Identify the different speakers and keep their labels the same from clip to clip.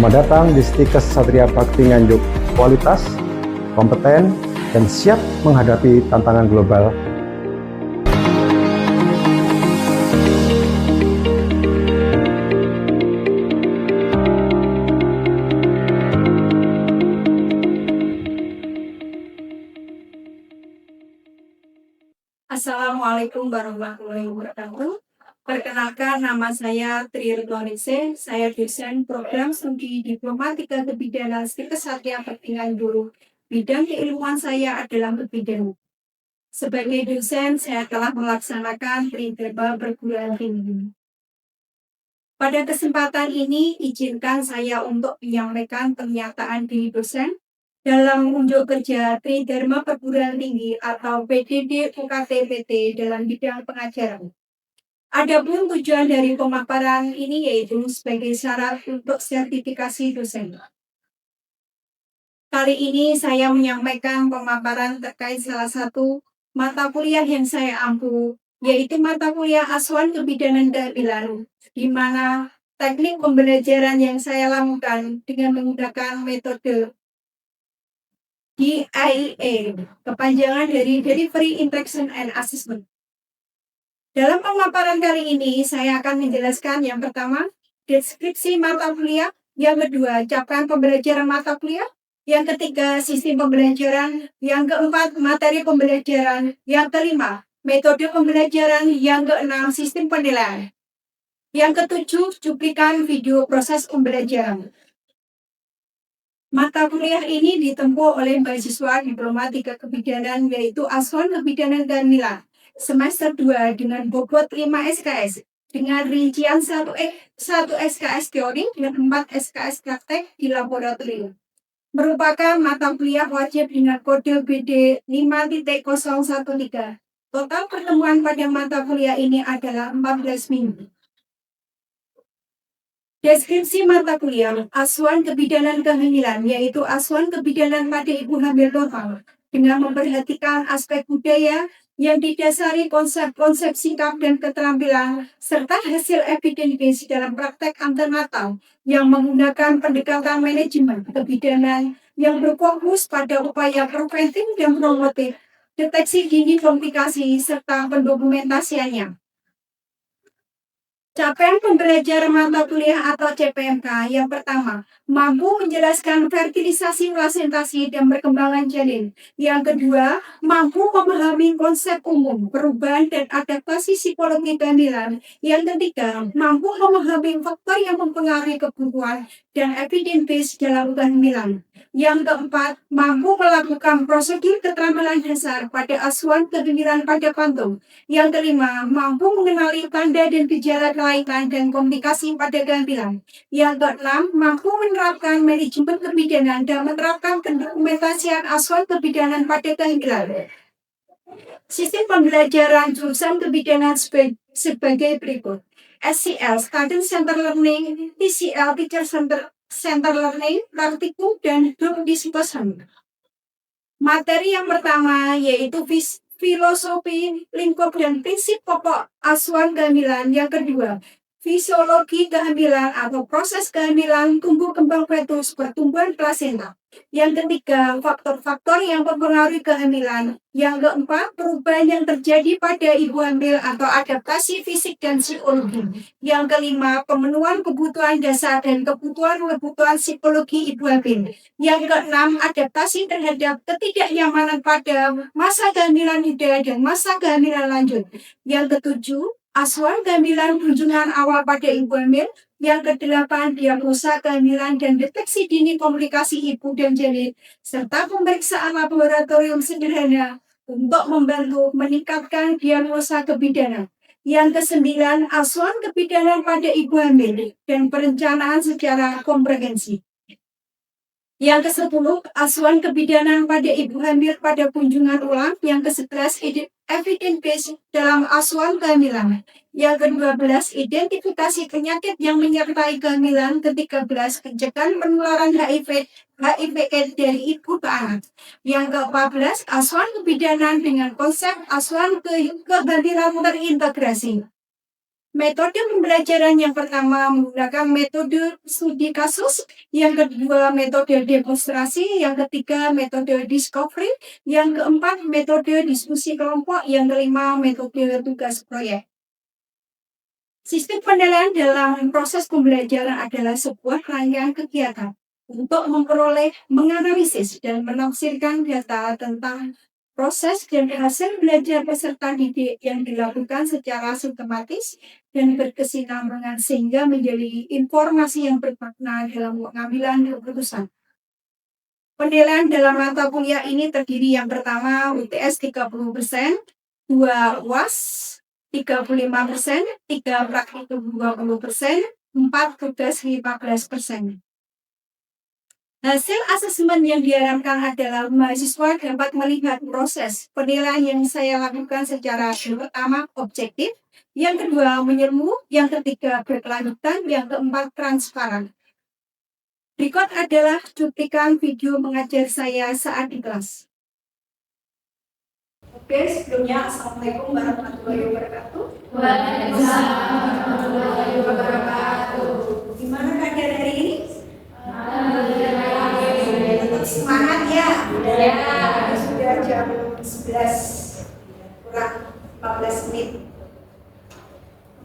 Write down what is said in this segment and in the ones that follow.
Speaker 1: Selamat datang di Stikes Satria Bakti Nganjuk. Kualitas, kompeten, dan siap menghadapi tantangan global.
Speaker 2: Assalamualaikum warahmatullahi wabarakatuh. Perkenalkan, nama saya Tri Ridwanise. Saya dosen program studi Diplomatika Kebidanan Stikes Satria Bakti Nganjuk. Bidang keilmuan saya adalah kebidanan. Sebagai dosen, saya telah melaksanakan Tridharma perguruan tinggi. Pada kesempatan ini, izinkan saya untuk menyampaikan pernyataan diri dosen dalam unjuk kerja Tridharma Perguruan Tinggi atau PDD UKT-PT dalam bidang pengajaran. Adapun tujuan dari pemaparan ini yaitu sebagai syarat untuk sertifikasi dosen. Kali ini saya menyampaikan pemaparan terkait salah satu mata kuliah yang saya ampu, yaitu mata kuliah Asuhan Kebidanan Kehamilan, di mana teknik pembelajaran yang saya lakukan dengan menggunakan metode DIA, kepanjangan dari Delivery Interaction and Assessment. Dalam pemaparan kali ini, saya akan menjelaskan yang pertama, deskripsi mata kuliah, yang kedua, capaian pembelajaran mata kuliah, yang ketiga, sistem pembelajaran, yang keempat, materi pembelajaran, yang kelima, metode pembelajaran, yang keenam, sistem penilaian, yang ketujuh, cuplikan video proses pembelajaran. Mata kuliah ini ditempuh oleh mahasiswa Diplomatika Kebidanan, yaitu Asuhan Kebidanan Kehamilan semester 2 dengan bobot 5 SKS dengan rincian 1 SKS teori dan 4 SKS praktek di laboratorium. Merupakan mata kuliah wajib dengan kode BD 5.013. Total pertemuan pada mata kuliah ini adalah 14 minggu. Deskripsi mata kuliah Asuhan Kebidanan Kehamilan, yaitu asuhan kebidanan pada ibu hamil normal dengan memperhatikan aspek budaya yang didasari konsep-konsep sikap dan keterampilan serta hasil evidence dalam praktek antenatal yang menggunakan pendekatan manajemen kebidanan yang berfokus pada upaya preventif dan promotif, deteksi dini komplikasi serta pendokumentasiannya. Capaian pembelajaran mata kuliah atau CPMK yang pertama, mampu menjelaskan fertilisasi, plasentasi, dan perkembangan janin. Yang kedua, mampu memahami konsep umum, perubahan dan adaptasi psikologi kehamilan. Yang ketiga, mampu memahami faktor yang mempengaruhi kebutuhan dan evidence dalam kehamilan. Yang keempat, mampu melakukan prosedur keterampilan dasar pada asuhan kehamilan pada kantung. Yang kelima, mampu mengenali tanda dan gejala kelainan dan komplikasi pada kehamilan. Yang keenam, mampu menerapkan manajemen kebidanan dan menerapkan pendokumentasian asuhan kebidanan pada kehamilan. Sistem pembelajaran jurusan kebidanan sebagai berikut. SCL, Student Center Learning, TCL, Teacher Center Learning, praktikum, dan group discussion. Materi yang pertama yaitu filosofi, lingkup, dan prinsip pokok asuhan kehamilan. Yang kedua, fisiologi kehamilan atau proses kehamilan, tumbuh kembang fetus, pertumbuhan plasenta. Yang ketiga, faktor-faktor yang mempengaruhi kehamilan. Yang keempat, perubahan yang terjadi pada ibu hamil atau adaptasi fisik dan psikologi. Yang kelima, pemenuhan kebutuhan dasar dan kebutuhan psikologi ibu hamil. Yang keenam, adaptasi terhadap ketidaknyamanan pada masa kehamilan muda dan masa kehamilan lanjut. Yang ketujuh, asuhan kehamilan kunjungan awal pada ibu hamil. Yang kedelapan, diagnosa kehamilan dan deteksi dini komplikasi ibu dan janin, serta pemeriksaan laboratorium sederhana untuk membantu meningkatkan diagnosa kebidanan. Yang kesembilan, asuhan kebidanan pada ibu hamil dan perencanaan secara komprehensif. Yang ke-10, asuhan kebidanan pada ibu hamil pada kunjungan ulang. Yang ke-11, evidence based dalam asuhan kehamilan. Yang ke-12, identifikasi penyakit yang menyertai kehamilan. Ke-13, pencegahan penularan HIV/AIDS dari ibu ke anak. Yang ke-14, asuhan kebidanan dengan konsep asuhan kehamilan terintegrasi. Metode pembelajaran yang pertama menggunakan metode studi kasus, yang kedua metode demonstrasi, yang ketiga metode discovery, yang keempat metode diskusi kelompok, yang kelima metode tugas proyek. Sistem penilaian dalam proses pembelajaran adalah sebuah rangkaian kegiatan untuk memperoleh, menganalisis, dan menafsirkan data tentang proses dan hasil belajar peserta didik yang dilakukan secara sistematis dan berkesinambungan sehingga menjadi informasi yang bermakna dalam pengambilan keputusan. Penilaian dalam mata kuliah ini terdiri yang pertama UTS 30%, 2 UAS 35%, 3 praktikum 20%, 4 tugas 15%. Hasil asesmen yang diharapkan adalah mahasiswa dapat melihat proses penilaian yang saya lakukan secara yang pertama objektif, yang kedua menyeluruh, yang ketiga berkelanjutan, yang keempat transparan. Berikut adalah cuplikan video mengajar saya saat di kelas. Oke, sebelumnya Assalamualaikum warahmatullahi wabarakatuh.
Speaker 3: Waalaikumsalam warahmatullahi wabarakatuh.
Speaker 2: Gimana keadaan hari ini?
Speaker 3: Alhamdulillah.
Speaker 2: Tetap semangat ya.
Speaker 3: Ya.
Speaker 2: Sudah jam 11 kurang 15 menit.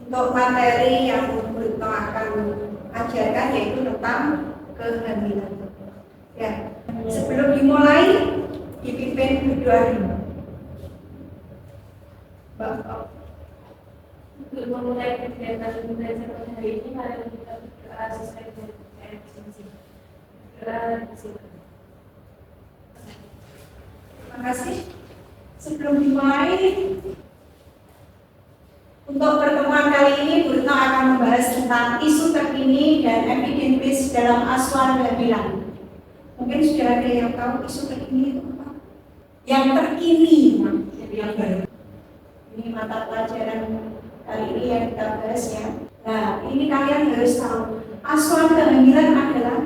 Speaker 2: Untuk materi yang Bruno akan ajarkan yaitu tentang kehamilan. Ya. Sebelum dimulai dipimpin berdoa dulu. Bapak.
Speaker 3: Untuk memulai kegiatan belajar pada hari ini, mari kita berdoa sesuai dengan esensi. Berdoa di situ.
Speaker 2: Terima kasih. Sebelum dimulai, untuk pertemuan kali ini, Bruno akan membahas tentang isu terkini dan evidence dalam asuhan kehamilan. Mungkin sudah ada yang tahu isu terkini itu apa? Yang terkini, jadi yang baru. Ini mata pelajaran kali ini yang kita bahas ya. Nah, ini kalian harus tahu, asuhan kehamilan adalah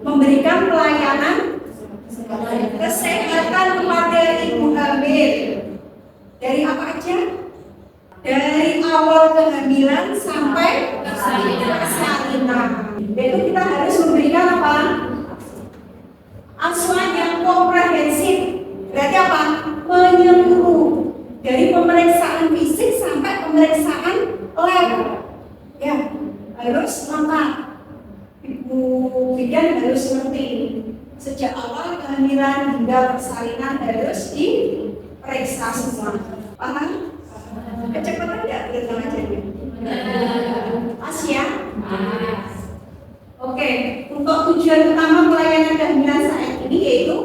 Speaker 2: memberikan pelayanan kesehatan kepada ibu hamil. Dari apa aja? Dari awal kehamilan sampai persalinan. Itu kita harus memberikan apa? Asuhan yang komprehensif. Berarti apa? Menyeluruh. Dari pemeriksaan fisik sampai pemeriksaan lab. Ya, harus lengkap. Ibu bidan harus ngerti. Sejak awal kehamilan hingga persalinan harus diperiksa semua. Paham? Kecepatan tidak begitu aja. Pas ya? Oke, untuk tujuan utama pelayanan kehamilan saat ini yaitu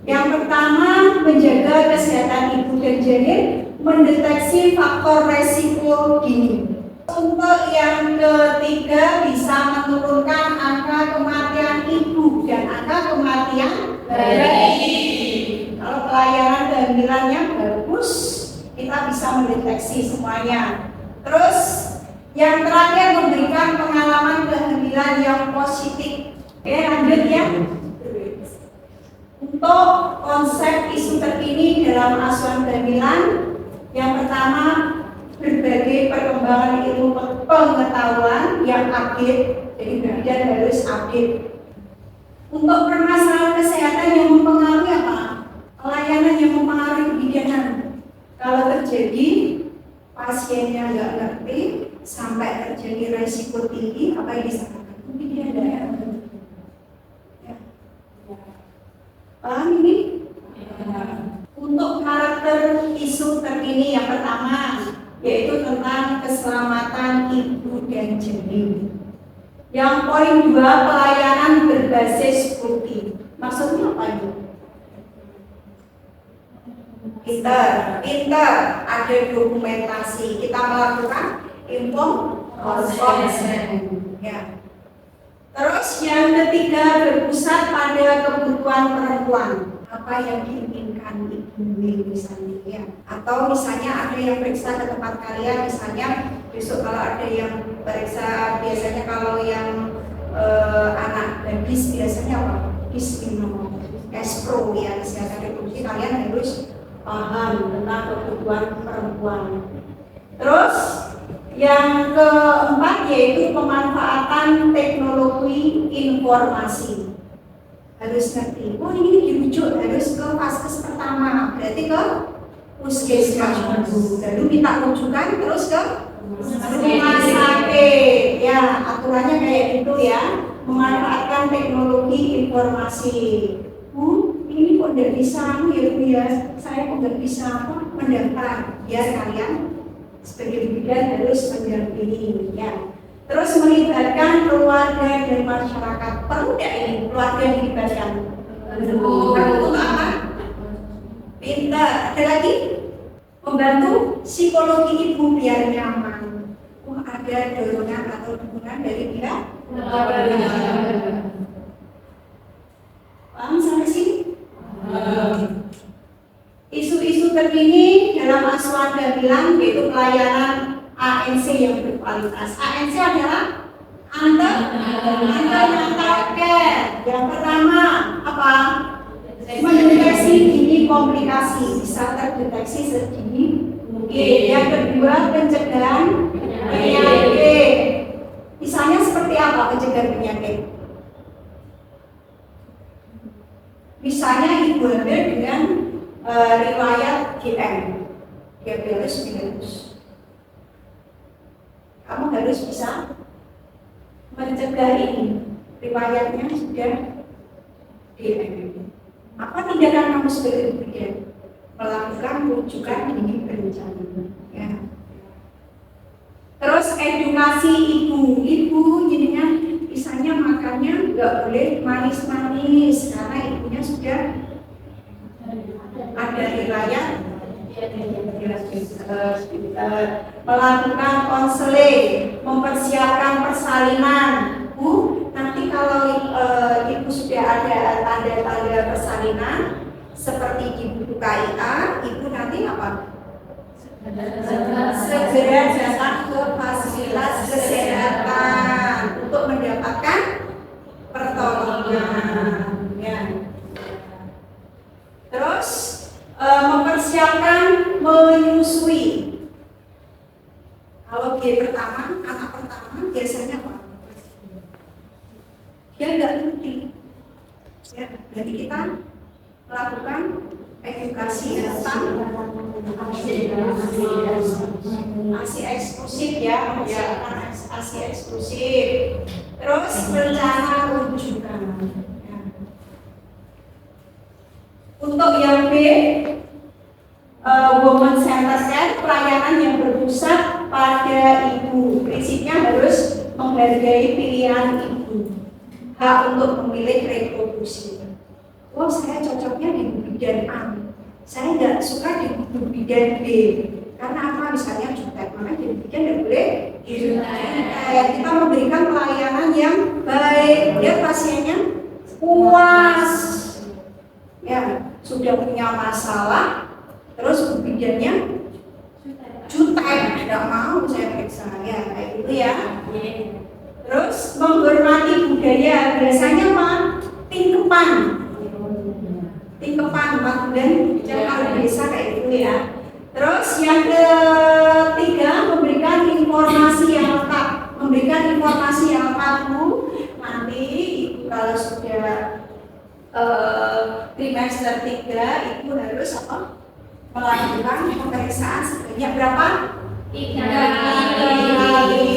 Speaker 2: yang pertama menjaga kesehatan ibu dan janin, mendeteksi faktor resiko dini. Untuk yang ketiga bisa menurunkan angka kematian ibu dan angka kematian bayi. Kalau pelayanan kehamilannya bagus, kita bisa mendeteksi semuanya. Terus yang terakhir memberikan pengalaman kehamilan yang positif. Oke, lanjut ya. Untuk konsep isu terkini dalam asuhan kehamilan, yang pertama berbagai perkembangan ilmu pengetahuan yang update, jadi bidan harus update. Untuk permasalahan kesehatan yang mempengaruhi apa? Pelayanan yang mempengaruhi kebidanan. Kalau terjadi pasiennya nggak ngerti sampai terjadi resiko tinggi, apa yang disampaikan? Kebidanan ya. Paham ini? Untuk karakter isu terkini yang pertama yaitu tentang keselamatan ibu dan janin. Yang poin 2 pelayanan berbasis bukti. Maksudnya apa itu? Pintar, ada dokumentasi. Kita melakukan informasi. Ya. Terus yang ketiga berpusat pada kebutuhan perempuan. Apa yang diinginkan ibu misalnya ya. Atau misalnya ada yang periksa ke tempat kalian, misalnya besok kalau ada yang periksa, biasanya kalau yang anak gadis biasanya apa? Disminum, espro ya, kesehatan reproduksi, kalian harus paham tentang kebutuhan perempuan. Terus Yang keempat yaitu pemanfaatan teknologi informasi. Harus ngerti. Oh ini dirujuk harus ke vaskes pertama, berarti ke puskesmas. Lalu minta rujukan terus ke rumah sakit. Ya aturannya kayak gitu ya. Memanfaatkan teknologi informasi. Ini kok tidak bisa ya Bu ya? Saya kok tidak bisa mendaftar? Biar kalian sebagai bidan harus mendampingi ya. Terus melibatkan keluarga dan masyarakat. Perlu tidak ini keluarga dilibatkan? Perlu apa? Pintar. Ada lagi? Membantu psikologi ibu biar nyaman. Ada dorongan atau dukungan dari pihak keluarga. Paham sampai sini? Isu-isu terkini dalam Aswanda bilang yaitu pelayanan ANC yang berkualitas. ANC adalah antenatal care. Yang pertama apa? Mendeteksi dini komplikasi, bisa terdeteksi sedini mungkin. Yang kedua pencegahan penyakit. Misalnya seperti apa pencegahan penyakit? Misalnya ibu hamil dengan riwayat GM, diabetes mellitus. Kamu harus bisa mencegah ini, riwayatnya sudah GM. Apa tindakan kamu sebagai bidan? Melakukan rujukan dini berencana. Ya. Terus edukasi ibu jadinya misalnya makannya nggak boleh manis-manis karena ibunya sudah ada riwayat melakukan konseling, mempersiapkan persalinan. Nanti kalau ibu sudah ada tanda-tanda persalinan seperti ibu KIA, ibu nanti apa? Segera datang ke fasilitas kesehatan untuk mendapatkan pertolongan. Ya. Terus mempersiapkan menyusui. Kalau dia pertama, anak pertama biasanya apa? Dia nggak ngerti. Ya, jadi kita melakukan edukasi tentang ASI eksklusif ya, mempersiapkan ASI eksklusif. Terus rencana rujukan. Ya. Untuk yang B, Women Center Care, pelayanan yang berpusat pada ibu. Prinsipnya harus menghargai pilihan ibu. Hak untuk memilih reproduksi. Oh, saya cocoknya di bidan A. Saya nggak suka di bidan B. Karena apa? Misalnya jutek, makanya di bidan nggak boleh. Kita memberikan pelayanan yang baik. Dia pasiennya puas. Ya, sudah punya masalah, terus bidannya jutek, tidak mau saya periksa. Ya, kayak gitu ya. Terus menghormati budaya, biasanya apa? Tingkepan 4 bulan kalau di desa kayak gitu ya. Terus yang ketiga memberikan informasi yang lengkap. Nanti ibu kalau sudah trimester 3 ibu harus apa? Melakukan pemeriksaan sebanyak berapa? 3 kali.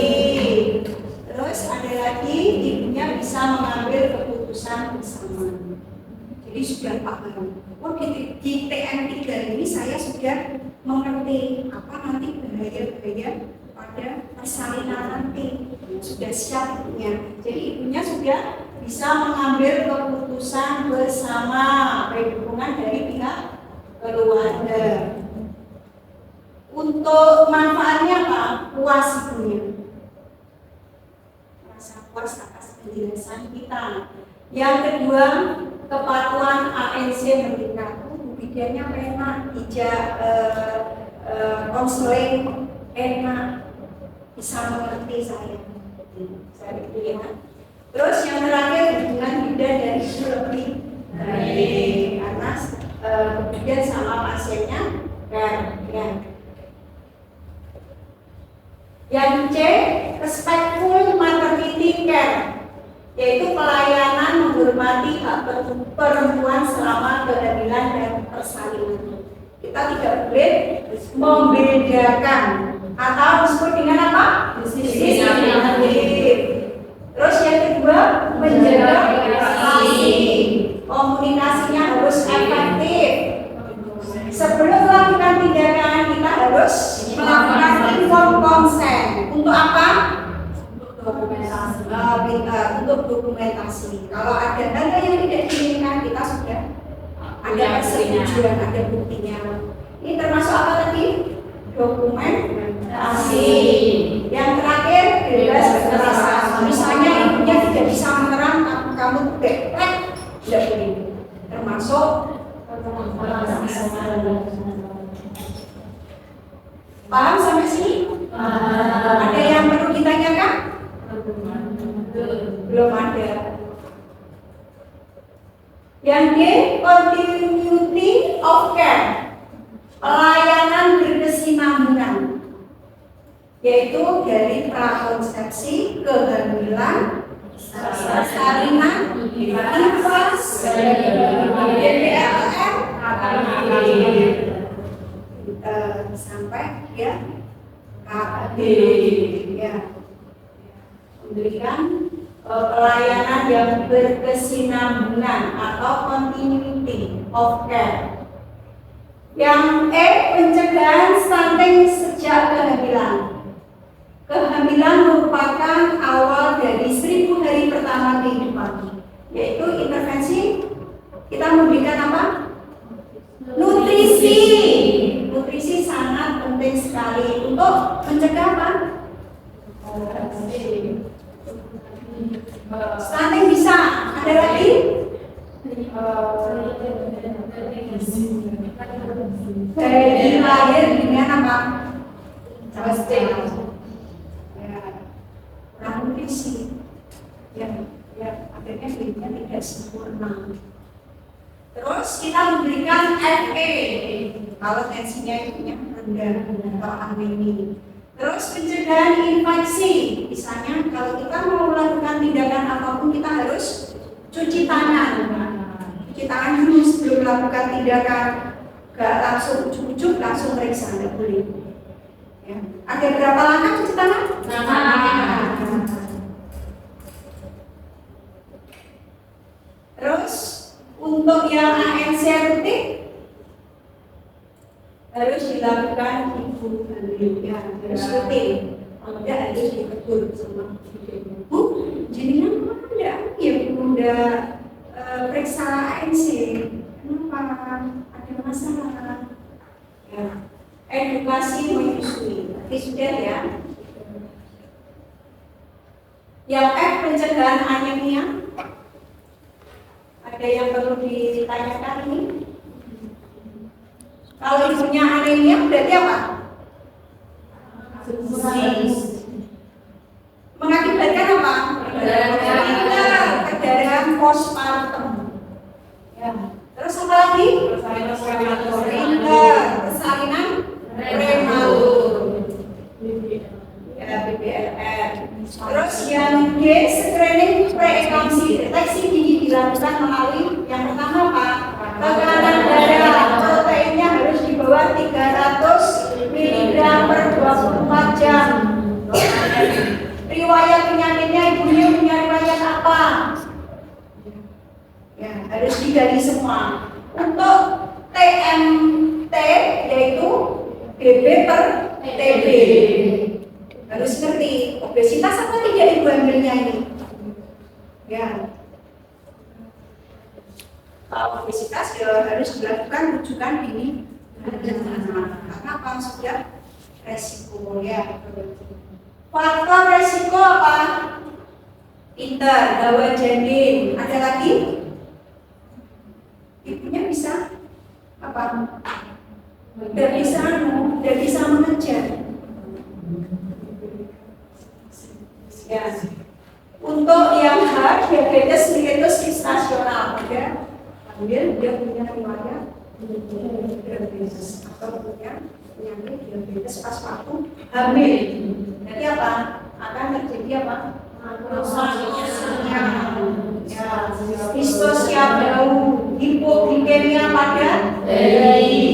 Speaker 2: Terus ada lagi ibunya bisa mengambil keputusan bersama. Jadi sudah paham. Oh di TN3 ini saya sudah mengerti apa nanti bahaya-bahaya pada persalinan nanti. Sudah siap ibunya. Jadi ibunya sudah bisa mengambil keputusan bersama, dukungan dari pihak keluarga. Untuk manfaatnya apa? Puas ibunya. Puas atas penjelasan kita. Yang kedua, kepatuhan ANC meningkat. Bidannya enak, konseling enak, bisa mengerti saya lihat. Terus yang terakhir hubungan bidan dan ibu lebih baik karena bidan sama pasiennya kan. Yang C, respectful maternity care, yaitu pelayanan menghormati hak perempuan selama kehamilan dan persalinan. Kita tidak boleh membedakan atau disebut dengan apa? Diskriminatif. Terus yang kedua, menjaga relasi. Komunikasinya harus efektif. Sebelum melakukan tindakan, kita harus melakukan informed consent. Untuk apa? Untuk dokumentasi. Kalau ada hal yang tidak diinginkan, kita sudah ada persetujuan, ada buktinya. Ini termasuk apa tadi? Dokumentasi. Yang terakhir, bebas kekerasan. Misalnya ibunya tidak bisa menerang, kamu beklek, tidak boleh. Termasuk paham sampai sini? Ada yang perlu ditanyakan? Belum ada. Yang D, continuity of care, pelayanan berkesinambungan, yaitu dari prakonsepsi, kehamilan, persalinan, nifas, DPLM, sampai ya KD, ya, memberikan pelayanan yang berkesinambungan atau continuity of care. Yang E, pencegahan stunting sejak kehamilan. Kehamilan merupakan awal dari 1000 hari pertama kehidupan, yaitu intervensi. Kita memberikan apa? Nutrisi. Nutrisi sangat penting sekali untuk mencegah apa? Stunting bisa. Ada lagi? Dari lahir dengan apa? Kurang nutrisi. Ya, akhirnya hidupnya tidak sempurna. Terus kita memberikan FE kalau tensinya ibunya rendah atau anemi. Terus pencegahan infeksi, misalnya kalau kita mau melakukan tindakan apapun kita harus cuci tangan. Cuci tangan dulu sebelum melakukan tindakan, gak langsung ujuk-ujuk langsung periksa, nggak boleh. Ya. Ada berapa langkah cuci tangan? Terus untuk yang ANC rutin harus dilakukan ibu hamil, ya, harus rutin. Kalau tidak harus ditegur sama ibu. Jadinya ada ya udah periksa ANC, kenapa ada masalah? Ya. Edukasi menyusui, tapi sudah ya. Yang F, pencegahan anemia. Ada yang perlu ditanyakan ini? Kalau ibunya anemia berarti apa? Mengakibatkan apa? Perdarahan postpartum. Ya. Terus apa lagi? Persalinan prematur. Ya, BPLR. Terus yang G, screening preeklamsi, deteksi dini dilakukan melalui yang pertama apa? Tekanan darah, proteinnya harus di bawah 300 mg per 24 jam. Riwayat penyakitnya, ibunya punya riwayat apa? Ya, harus digali semua. Untuk TMT yaitu BB per TB. Harus ngerti obesitas apa tidak ibu hamilnya ini. Ya. Kalau obesitas ya harus dilakukan rujukan ini. Karena apa? Sudah resiko ya. Faktor resiko apa? Pinter, bawa janin. Ada lagi? Ibunya bisa apa? Tidak bisa mengejar. Ya. Untuk yang H, diabetes mellitus gestasional, ya. Kemudian dia punya riwayat diabetes atau punya penyakit diabetes pas waktu hamil. Jadi apa? Akan terjadi apa? Distosia jauh, hipoglikemia pada bayi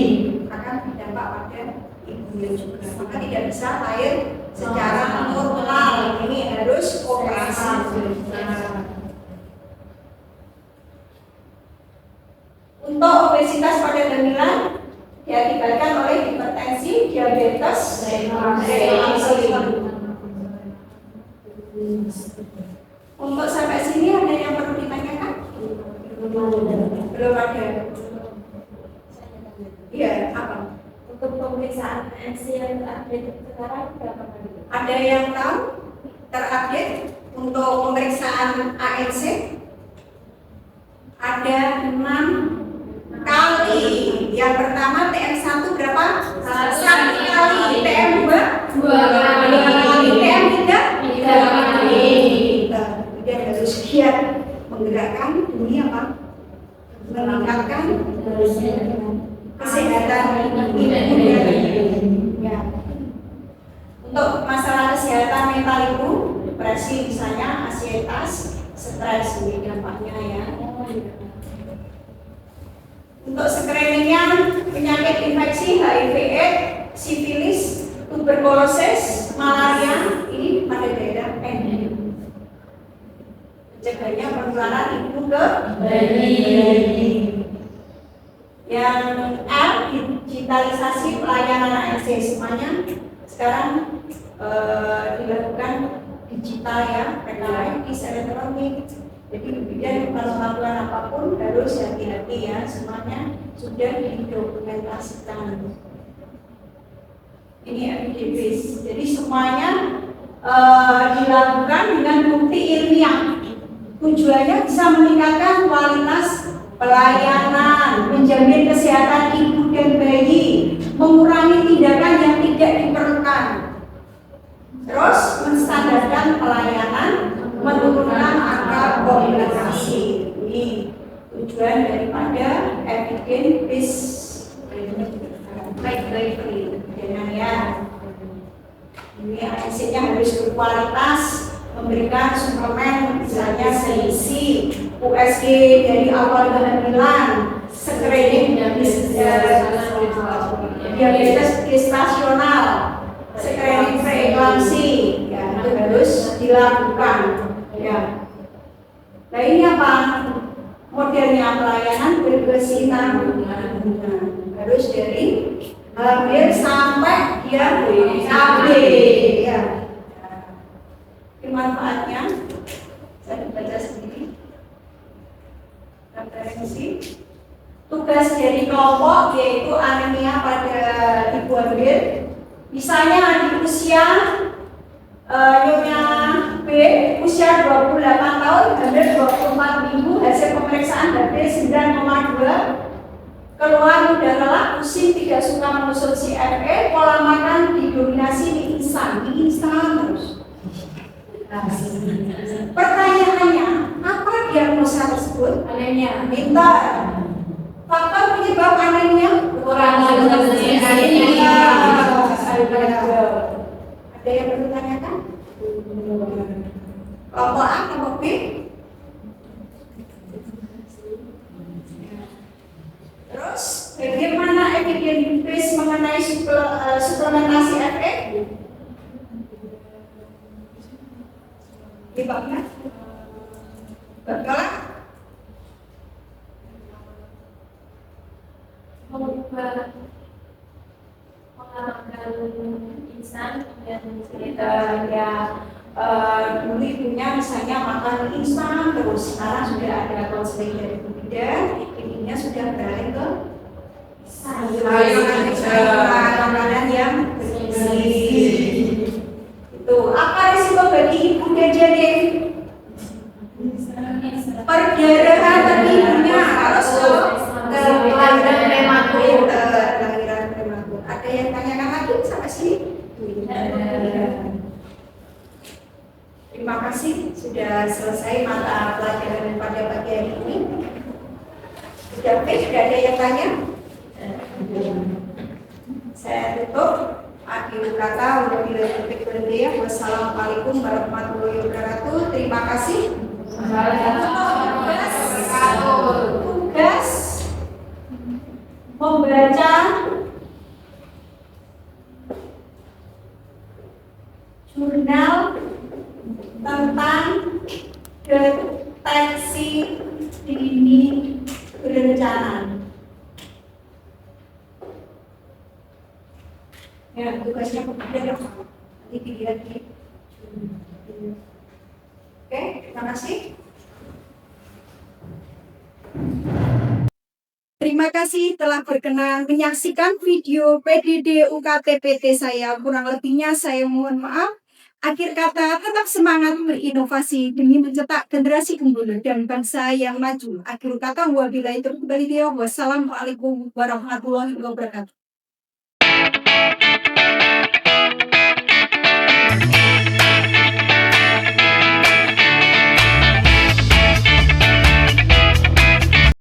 Speaker 2: akan berdampak pada ibunya juga. Maka tidak bisa lahir secara normal. Ini harus operasi. Untuk obesitas pada kehamilan diakibatkan oleh hipertensi, diabetes, Untuk sampai sini ada yang perlu ditanyakan? Belum ada. Iya, apa?
Speaker 3: Untuk pemeriksaan ANC yang terupdate sekarang berapa kali?
Speaker 2: Ada yang tahu terupdate untuk pemeriksaan ANC? Ada 6 kali. Yang pertama TM1 berapa? 1 kali. TM2? 2 kali. TM3? 3 kali. Kita harus giat menggerakkan dunia apa? Meningkatkan kesehatan ibu. Ya. Untuk masalah kesehatan mental itu, depresi misalnya, ansietas, stres ini dampaknya ya. Untuk screeningnya penyakit infeksi HIV/AIDS, sifilis, tuberkulosis, malaria ini pada daerah endemik. Mencegahnya penularan ibu ke bayi. Yang R, digitalisasi pelayanan ANC semuanya sekarang dilakukan digital ya, PKI, elektronik. Jadi kemudian kalau melakukan apapun harus hati-hati ya, semuanya sudah didokumentasikan. Ini FDB. Jadi semuanya dilakukan dengan bukti ilmiah. Tujuannya bisa meningkatkan kualitas pelayanan, menjamin kesehatan ibu dan bayi, mengurangi tindakan yang tidak diperlukan. Terus menstandarkan pelayanan, menurunkan angka komplikasi. Ini tujuan daripada evidence based dengan ya. Ini ANC-nya harus berkualitas, memberikan suplemen misalnya selisih, USG dari awal kehamilan, screening diabetes gestasional, screening preeklamsi, ya itu harus dilakukan. Ya. Nah ini apa? Modelnya pelayanan berkesinambungan, harus dari hamil sampai dia KB. Ya. Manfaatnya saya baca sendiri. Referensi. Tugas dari kelompok yaitu anemia pada ibu hamil. Misalnya di usia Nyonya B, usia 28 tahun, hamil 24 minggu, hasil pemeriksaan HB 9,2, keluar mudah lelah, pusing, tidak suka mengonsumsi FE, pola makan didominasi mie instan terus. Pertanyaannya, apa diagnosa tersebut? Anemia. Pintar. Faktor penyebab anemia? Kekurangan anemia. Ada yang perlu ditanyakan? Kelompok A, kelompok B? Terus, bagaimana evidence mengenai suplementasi FE? Di babnya? Berkala?
Speaker 3: Mengubah makan instan dan
Speaker 2: Ya, dulu ibunya misalnya makan instan terus, sekarang sudah ada konseling dari ibu bidan, ibunya sudah beralih ke sayuran makanan yang bergizi. Itu apa risiko bagi ibu dan janin? Perdarahan dari ibunya harus kelahiran prematur. Ada yang tanyakan lagi sampai sini? Terima kasih sudah selesai mata pelajaran pada pagi hari ini. Sudah ada yang tanya? Saya tutup. Akhir kata, wabillahi taufiq wal hidayah. kuliah. Wassalamualaikum warahmatullahi wabarakatuh. Terima kasih. Tugas membaca jurnal tentang deteksi dini berencana. Ya, tugasnya kemudian nanti dilihat di. Oke, terima kasih. Terima kasih telah berkenan menyaksikan video PDD UKT-PT saya. Kurang lebihnya saya mohon maaf. Akhir kata, tetap semangat berinovasi demi mencetak generasi unggul dan bangsa yang maju. Akhir kata, wabillahi taufiq wal hidayah. Wassalamualaikum warahmatullahi wabarakatuh.